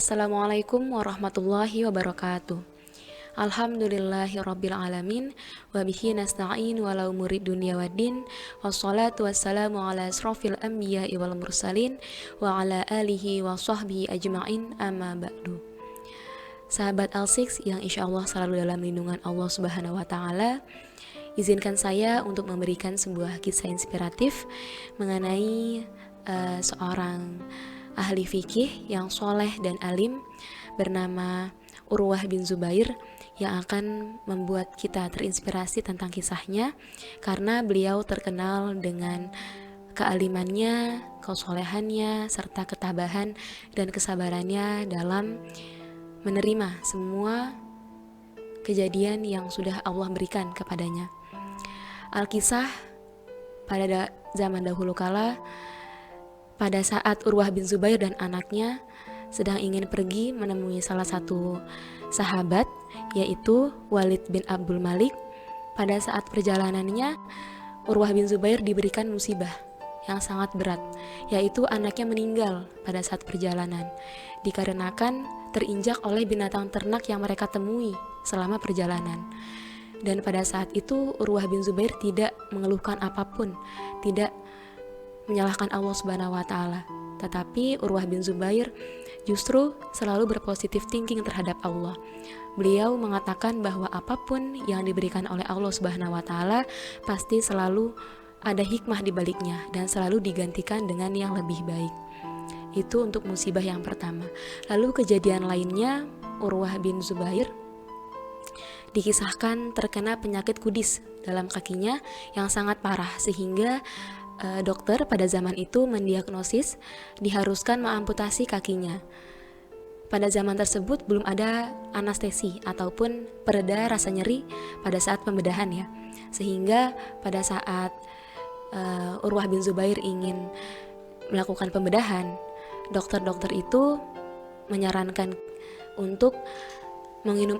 Assalamualaikum warahmatullahi wabarakatuh. Alhamdulillahirabbil alamin wa bihi nasta'in wa la umuri dunya waddin wassalatu wassalamu ala asrofil anbiya'i wal mursalin wa ala alihi wa sahbihi ajma'in amma ba'du. Sahabat Al6 yang insyaallah selalu dalam lindungan Allah Subhanahu wa taala, izinkan saya untuk memberikan sebuah kisah inspiratif mengenai seorang ahli fikih yang soleh dan alim bernama Urwah bin Zubair, yang akan membuat kita terinspirasi tentang kisahnya karena beliau terkenal dengan kealimannya, kesolehannya, serta ketabahan dan kesabarannya dalam menerima semua kejadian yang sudah Allah berikan kepadanya. Alkisah pada zaman dahulu kala, pada saat Urwah bin Zubair dan anaknya sedang ingin pergi menemui salah satu sahabat, yaitu Walid bin Abdul Malik. Pada saat perjalanannya, Urwah bin Zubair diberikan musibah yang sangat berat, yaitu anaknya meninggal pada saat perjalanan, dikarenakan terinjak oleh binatang ternak yang mereka temui selama perjalanan. Dan pada saat itu Urwah bin Zubair tidak mengeluhkan apapun, tidak menyalahkan Allah Subhanahu wa taala, tetapi Urwah bin Zubair justru selalu berpositif thinking terhadap Allah. Beliau mengatakan bahwa apapun yang diberikan oleh Allah Subhanahu wa taala pasti selalu ada hikmah di baliknya dan selalu digantikan dengan yang lebih baik. Itu untuk musibah yang pertama. Lalu kejadian lainnya, Urwah bin Zubair dikisahkan terkena penyakit kudis dalam kakinya yang sangat parah, sehingga dokter pada zaman itu mendiagnosis diharuskan mengamputasi kakinya. Pada zaman tersebut belum ada anestesi ataupun pereda rasa nyeri pada saat pembedahan ya. Sehingga pada saat Urwah bin Zubair ingin melakukan pembedahan, dokter-dokter itu menyarankan untuk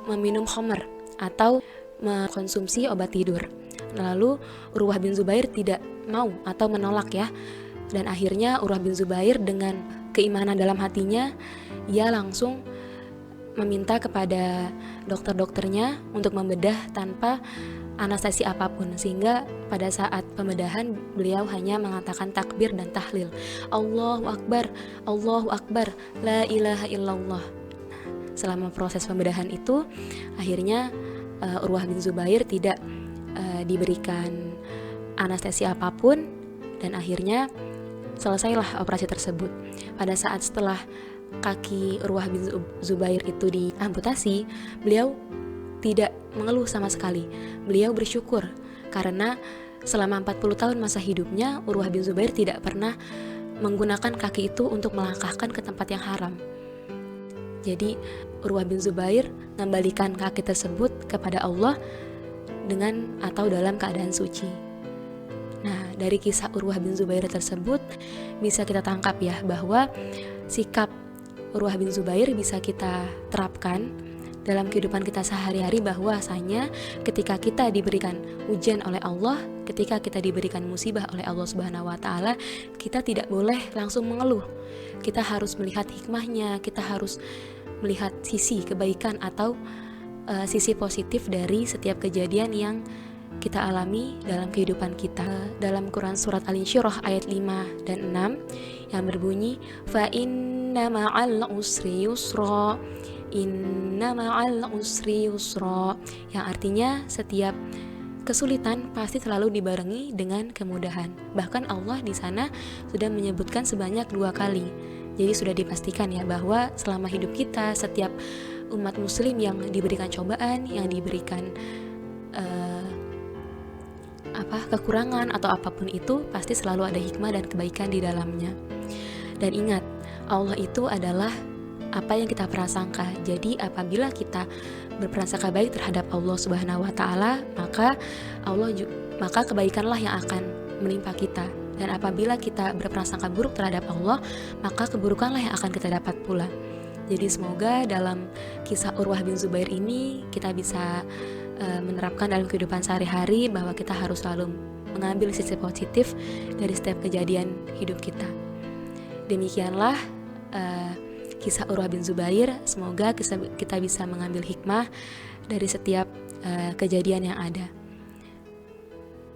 meminum khamr atau mengkonsumsi obat tidur. Lalu Urwah bin Zubair tidak mau atau menolak ya. Dan akhirnya Urwah bin Zubair dengan keimanan dalam hatinya, ia langsung meminta kepada dokter-dokternya untuk membedah tanpa anestesi apapun, sehingga pada saat pembedahan beliau hanya mengatakan takbir dan tahlil, Allahu Akbar, la ilaha illallah. Selama proses pembedahan itu, akhirnya Urwah bin Zubair tidak diberikan anestesi apapun, dan akhirnya selesailah operasi tersebut. Pada saat setelah kaki Urwah bin Zubair itu diamputasi, beliau tidak mengeluh sama sekali. Beliau bersyukur karena selama 40 tahun masa hidupnya Urwah bin Zubair tidak pernah menggunakan kaki itu untuk melangkahkan ke tempat yang haram. Jadi Urwah bin Zubair mengembalikan kaki tersebut kepada Allah dengan atau dalam keadaan suci. Nah, dari kisah Urwah bin Zubair tersebut bisa kita tangkap ya bahwa sikap Urwah bin Zubair bisa kita terapkan dalam kehidupan kita sehari-hari, bahwasanya ketika kita diberikan ujian oleh Allah, ketika kita diberikan musibah oleh Allah Subhanahu wa taala, kita tidak boleh langsung mengeluh. Kita harus melihat hikmahnya, kita harus melihat sisi kebaikan atau sisi positif dari setiap kejadian yang kita alami dalam kehidupan kita. Dalam Quran surat Al-Insyirah ayat 5 dan 6 yang berbunyi, fa inna ma'al usri yusra, inna ma'al usri yusra, yang artinya setiap kesulitan pasti selalu dibarengi dengan kemudahan. Bahkan Allah di sana sudah menyebutkan sebanyak 2 kali. Jadi sudah dipastikan ya bahwa selama hidup kita, setiap umat muslim yang diberikan cobaan, yang diberikan kekurangan atau apapun itu, pasti selalu ada hikmah dan kebaikan di dalamnya. Dan ingat, Allah itu adalah apa yang kita prasangka. Jadi apabila kita berprasangka baik terhadap Allah Subhanahu wa taala, maka kebaikanlah yang akan menimpa kita. Dan apabila kita berprasangka buruk terhadap Allah, maka keburukanlah yang akan kita dapat pula. Jadi semoga dalam kisah Urwah bin Zubair ini kita bisa menerapkan dalam kehidupan sehari-hari bahwa kita harus selalu mengambil sisi positif dari setiap kejadian hidup kita. Demikianlah kisah Urwah bin Zubair. Semoga kita bisa mengambil hikmah dari setiap kejadian yang ada.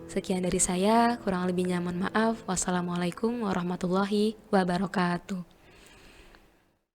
Sekian dari saya, kurang lebihnya mohon maaf. Wassalamualaikum warahmatullahi wabarakatuh.